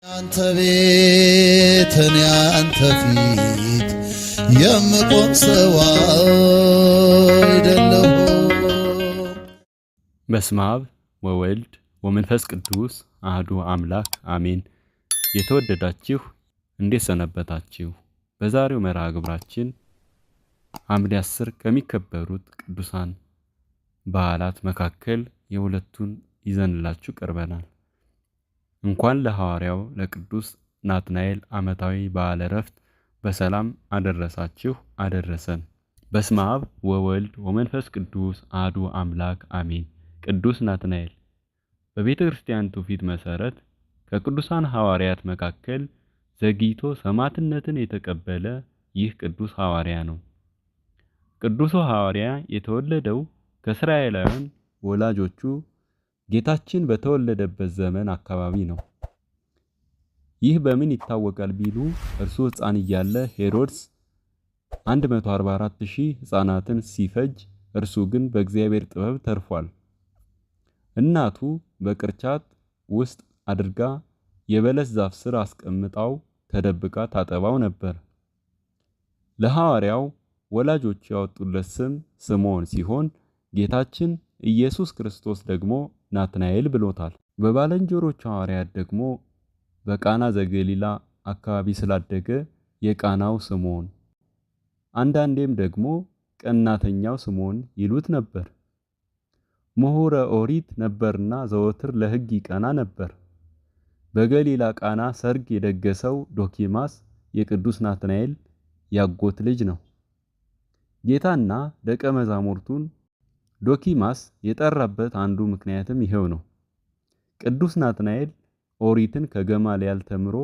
አንተ ቤት እኔ አንተ ፊት የምቆም ሰው አይደለሁ። በስመ አብ ወወልድ ወመንፈስ ቅዱስ አህዱ አምላክ አሜን። የተወደዳችሁ እንዴት ሰነበታችሁ? በዛሬው መርሃ ግብራችን ሐምሌ 10 ከሚከበሩት ቅዱሳን በዓላት መካከል የሁለቱን ይዘንላችሁ ቀርበናል። እንኳን ለሐዋርያው ለቅዱስ ናትናኤል ዓመታዊ በዓለ ዕረፍት በሰላም አደረሳችሁ አደረሰን። በስመ አብ ወወልድ ወመንፈስ ቅዱስ አሐዱ አምላክ አሜን። ቅዱስ ናትናኤል በቤተ ክርስቲያን ትውፊት መሠረት ከቅዱሳን ሐዋርያት መካከል ዘግይቶ ሰማዕትነትን የተቀበለ ይህ ቅዱስ ሐዋርያ ነው። ቅዱሱ ሐዋርያ የተወለደው ከእስራኤላውያን ወላጆቹ ጌታችን በተወለደበት ዘመን አካባቢ ነው። ይህ በምን ይታወቃል ቢሉ እርሱ ሕፃን እያለ ሄሮድስ 144,000 ሕፃናትን ሲፈጅ እርሱ ግን በእግዚአብሔር ጥበብ ተርፏል። እናቱ በቅርጫት ውስጥ አድርጋ የበለስ ዛፍ ስር አስቀምጣው ተደብቃ ታጠባው ነበር። ለሐዋርያው ወላጆቹ ያወጡለት ስም ስምዖን ሲሆን ጌታችን ኢየሱስ ክርስቶስ ደግሞ ናትናኤል ብሎታል። በባልንጀሮቹ ሐዋርያት ደግሞ በቃና ዘገሊላ አካባቢ ስላደገ የቃናው ስምዖን፣ አንዳንዴም ደግሞ ቀናተኛው ስምዖን ይሉት ነበር። ምሁረ ኦሪት ነበርና ዘወትር ለሕግ ይቀና ነበር። በገሊላ ቃና ሰርግ የደገሰው ዶኪማስ የቅዱስ ናትናኤል ያጎት ልጅ ነው። ጌታና ደቀ መዛሙርቱን ዶኪማስ የጠራበት አንዱ ምክንያትም ይሄው ነው። ቅዱስ ናትናኤል ኦሪትን ከገማልያል ተምሮ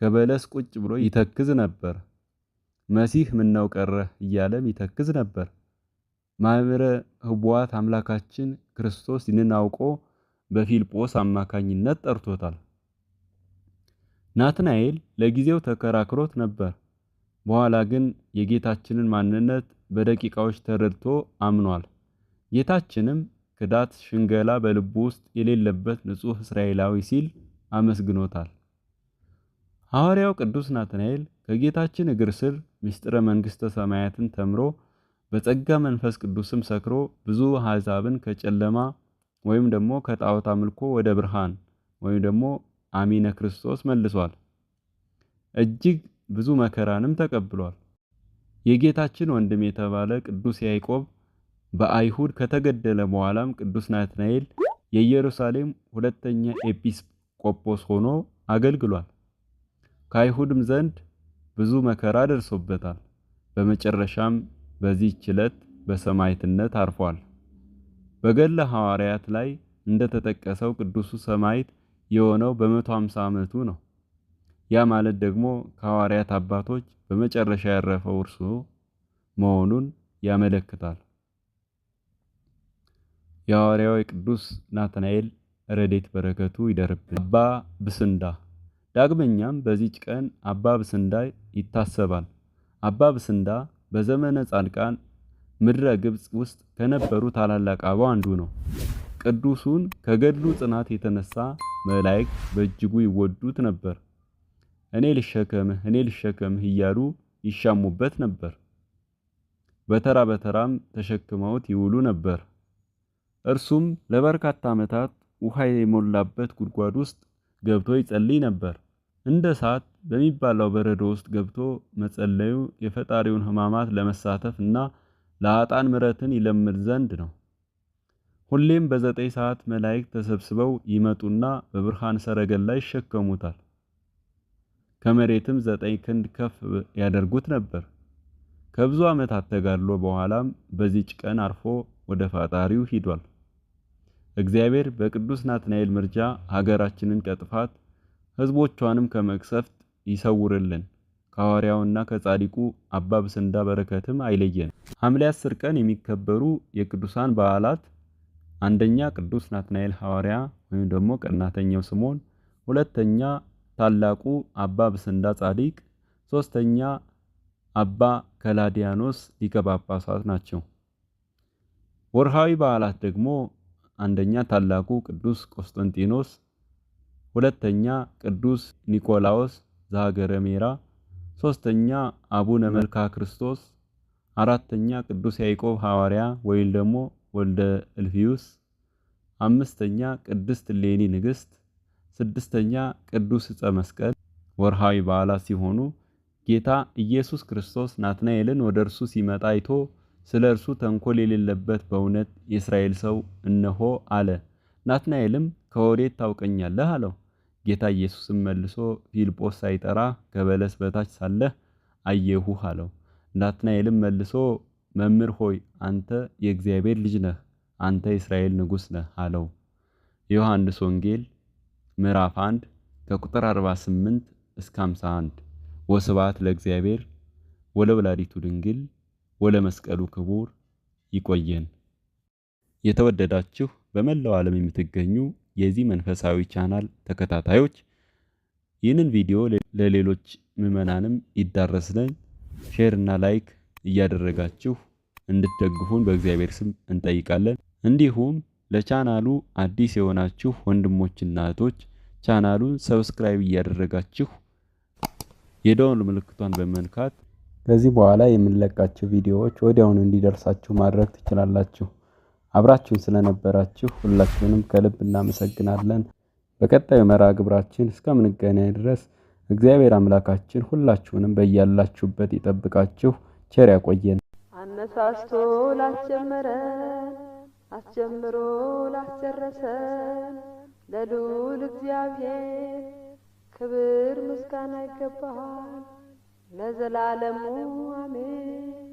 ከበለስ ቁጭ ብሎ ይተክዝ ነበር። መሲህ ምነው ቀረህ እያለም ይተክዝ ነበር። ማኅበረ ኅቡዓት አምላካችን ክርስቶስ ይህንን አውቆ በፊልጶስ አማካኝነት ጠርቶታል። ናትናኤል ለጊዜው ተከራክሮት ነበር። በኋላ ግን የጌታችንን ማንነት በደቂቃዎች ተረድቶ አምኗል። ጌታችንም ክዳት፣ ሽንገላ በልቡ ውስጥ የሌለበት ንጹሕ እስራኤላዊ ሲል አመስግኖታል። ሐዋርያው ቅዱስ ናትናኤል ከጌታችን እግር ስር ምስጢረ መንግሥተ ሰማያትን ተምሮ በጸጋ መንፈስ ቅዱስም ሰክሮ ብዙ አሕዛብን ከጨለማ ወይም ደግሞ ከጣዖት አምልኮ ወደ ብርሃን ወይም ደግሞ አሚነ ክርስቶስ መልሷል። እጅግ ብዙ መከራንም ተቀብሏል። የጌታችን ወንድም የተባለ ቅዱስ ያዕቆብ በአይሁድ ከተገደለ በኋላም ቅዱስ ናትናኤል የኢየሩሳሌም ሁለተኛ ኤጲስቆጶስ ሆኖ አገልግሏል። ከአይሁድም ዘንድ ብዙ መከራ ደርሶበታል። በመጨረሻም በዚህች ዕለት በሰማዕትነት አርፏል። በገድለ ሐዋርያት ላይ እንደተጠቀሰው ቅዱሱ ሰማዕት የሆነው በ150 ዓመቱ ነው። ያ ማለት ደግሞ ከሐዋርያት አባቶች በመጨረሻ ያረፈው እርሱ መሆኑን ያመለክታል። የሐዋርያው የቅዱስ ናትናኤል ረድኤት በረከቱ ይደርብን። አባ ብስንዳ። ዳግመኛም በዚች ቀን አባ ብስንዳ ይታሰባል። አባ ብስንዳ በዘመነ ጻድቃን ምድረ ግብጽ ውስጥ ከነበሩ ታላላቅ አበው አንዱ ነው። ቅዱሱን ከገድሉ ጽናት የተነሳ መላእክት በእጅጉ ይወዱት ነበር። እኔ ልሸከምህ እያሉ ይሻሙበት ነበር። በተራ በተራም ተሸክመውት ይውሉ ነበር። እርሱም ለበርካታ ዓመታት ውሃ የሞላበት ጉድጓድ ውስጥ ገብቶ ይጸልይ ነበር። እንደ እሳት በሚባለው በረዶ ውስጥ ገብቶ መጸለዩ የፈጣሪውን ሕማማት ለመሳተፍ እና ለኃጥአን ምሕረትን ይለምድ ዘንድ ነው። ሁሌም በ9 ሰዓት መላእክት ተሰብስበው ይመጡና በብርሃን ሰረገላ ይሸከሙታል። ከመሬትም 9 ክንድ ከፍ ያደርጉት ነበር። ከብዙ ዓመታት ተጋድሎ በኋላም በዚች ቀን አርፎ ወደ ፈጣሪው ሂዷል። እግዚአብሔር በቅዱስ ናትናኤል ምርጃ ሀገራችንን ከጥፋት ሕዝቦቿንም ከመቅሰፍት ይሰውርልን። ከሐዋርያውና ከጻድቁ አባ ብስንዳ በረከትም አይለየን። ሐምሌ 10 ቀን የሚከበሩ የቅዱሳን በዓላት፣ አንደኛ ቅዱስ ናትናኤል ሐዋርያ ወይም ደግሞ ቀናተኛው ስምዖን፣ ሁለተኛ ታላቁ አባ ብስንዳ ጻድቅ፣ ሶስተኛ አባ ከላዲያኖስ ሊቀ ጳጳሳት ናቸው። ወርሃዊ በዓላት ደግሞ አንደኛ ታላቁ ቅዱስ ቆስጠንጢኖስ፣ ሁለተኛ ቅዱስ ኒቆላዎስ ዘሀገረ ሜራ፣ ሶስተኛ አቡነ መልካ ክርስቶስ፣ አራተኛ ቅዱስ ያዕቆብ ሐዋርያ ወይም ደግሞ ወልደ እልፊዩስ፣ አምስተኛ ቅድስት እሌኒ ንግሥት፣ ስድስተኛ ቅዱስ ዕፀ መስቀል ወርሃዊ በዓላት ሲሆኑ ጌታ ኢየሱስ ክርስቶስ ናትናኤልን ወደ እርሱ ሲመጣ አይቶ ስለ እርሱ ተንኮል የሌለበት በእውነት የእስራኤል ሰው እነሆ አለ። ናትናኤልም ከወዴት ታውቀኛለህ አለው። ጌታ ኢየሱስም መልሶ ፊልጶስ ሳይጠራ ከበለስ በታች ሳለህ አየሁህ አለው። ናትናኤልም መልሶ መምህር ሆይ አንተ የእግዚአብሔር ልጅ ነህ፣ አንተ የእስራኤል ንጉሥ ነህ አለው። የዮሐንስ ወንጌል ምዕራፍ 1 ከቁጥር 48 እስከ 51። ወስብሐት ለእግዚአብሔር ወለወላዲቱ ድንግል ወለመስቀሉ ክቡር። ይቆየን። የተወደዳችሁ በመላው ዓለም የምትገኙ የዚህ መንፈሳዊ ቻናል ተከታታዮች ይህንን ቪዲዮ ለሌሎች ምዕመናንም ይዳረስልን ሼር እና ላይክ እያደረጋችሁ እንድትደግፉን በእግዚአብሔር ስም እንጠይቃለን። እንዲሁም ለቻናሉ አዲስ የሆናችሁ ወንድሞችና እህቶች ቻናሉን ሰብስክራይብ እያደረጋችሁ የደወል ምልክቷን በመንካት ከዚህ በኋላ የምንለቃቸው ቪዲዮዎች ወዲያውኑ እንዲደርሳችሁ ማድረግ ትችላላችሁ። አብራችሁን ስለነበራችሁ ሁላችሁንም ከልብ እናመሰግናለን። በቀጣዩ መርሃ ግብራችን እስከምንገናኝ ድረስ እግዚአብሔር አምላካችን ሁላችሁንም በያላችሁበት ይጠብቃችሁ፣ ቸር ያቆየን። አነሳስቶ ላስጀመረን አስጀምሮ ላስጨረሰን ለልዑል እግዚአብሔር ክብር ምስጋና ይገባል ለዘላለሙ አሜን።